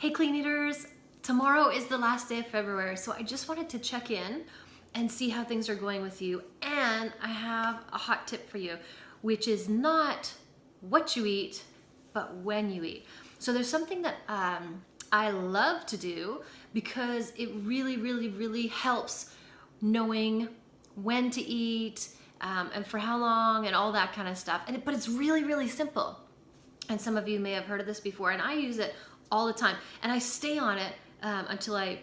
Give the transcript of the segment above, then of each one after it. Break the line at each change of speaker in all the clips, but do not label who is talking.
Hey Clean Eaters, tomorrow is the last day of February, so I just wanted to check in and see how things are going with you. And I have a hot tip for you, which is not what you eat, but when you eat. So there's something that I love to do because it really helps knowing when to eat and for how long and all that kind of stuff. But it's really simple. And some of you may have heard of this before, and I use it all the time. And I stay on it until I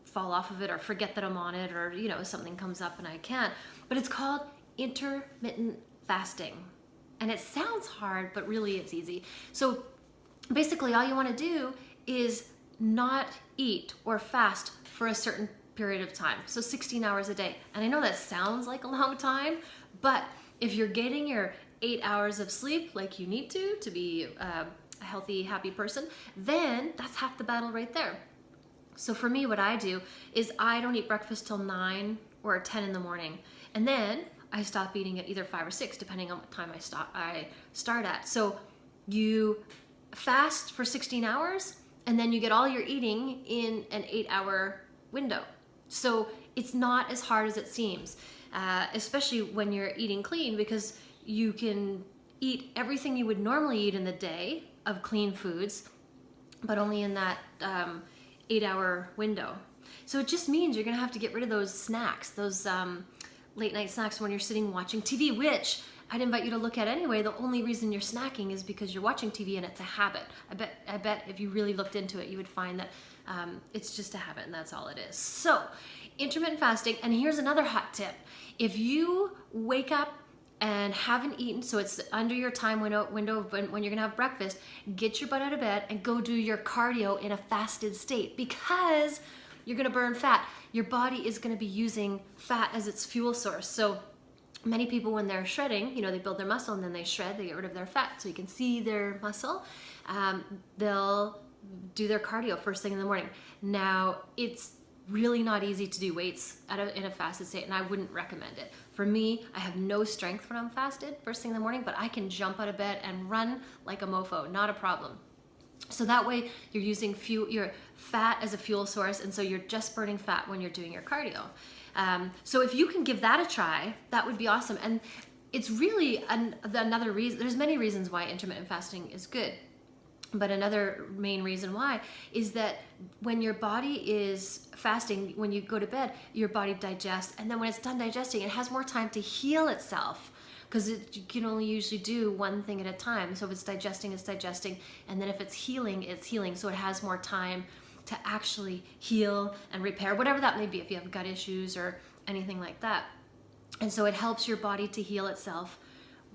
fall off of it or forget that I'm on it, or something comes up and I can't. But it's called intermittent fasting. And it sounds hard, but really it's easy. So basically all you want to do is not eat or fast for a certain period of time. So 16 hours a day. And I know that sounds like a long time, but if you're getting your 8 hours of sleep like you need to be a healthy, happy person, then that's half the battle right there. So for me, what I do is I don't eat breakfast till 9 or 10 in the morning. And then I stop eating at either 5 or 6, depending on what time I start at. So you fast for 16 hours, and then you get all your eating in an 8-hour window. So it's not as hard as it seems, especially when you're eating clean, because you can eat everything you would normally eat in the day of clean foods, but only in that 8-hour window. So it just means you're gonna have to get rid of those snacks, those late night snacks when you're sitting watching TV, which I'd invite you to look at anyway. The only reason you're snacking is because you're watching TV and it's a habit. I bet if you really looked into it, you would find that it's just a habit and that's all it is. So intermittent fasting, and here's another hot tip. If you wake up and haven't eaten, so it's under your time window when you're gonna have breakfast, get your butt out of bed and go do your cardio in a fasted state, because you're gonna burn fat. Your body is gonna be using fat as its fuel source. So many people, when they're shredding, they build their muscle and then they shred, they get rid of their fat so you can see their muscle. They'll do their cardio first thing in the morning. Now, it's really not easy to do weights in a fasted state, and I wouldn't recommend it. For me, I have no strength when I'm fasted first thing in the morning, but I can jump out of bed and run like a mofo, not a problem. So that way you're using your fat as a fuel source, and so you're just burning fat when you're doing your cardio. So if you can give that a try, that would be awesome. And it's really another reason. There's many reasons why intermittent fasting is good. But another main reason why is that when your body is fasting, when you go to bed, your body digests, and then when it's done digesting, it has more time to heal itself, because you can only usually do one thing at a time. So if it's digesting, it's digesting, and then if it's healing, it's healing. So it has more time to actually heal and repair, whatever that may be, if you have gut issues or anything like that. And so it helps your body to heal itself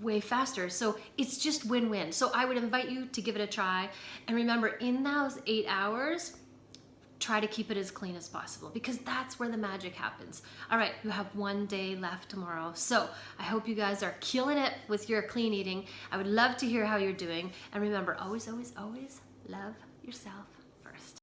way faster. So it's just win-win. So I would invite you to give it a try. And remember, in those 8 hours, try to keep it as clean as possible, because that's where the magic happens. All right, you have one day left tomorrow. So I hope you guys are killing it with your clean eating. I would love to hear how you're doing. And remember, always love yourself.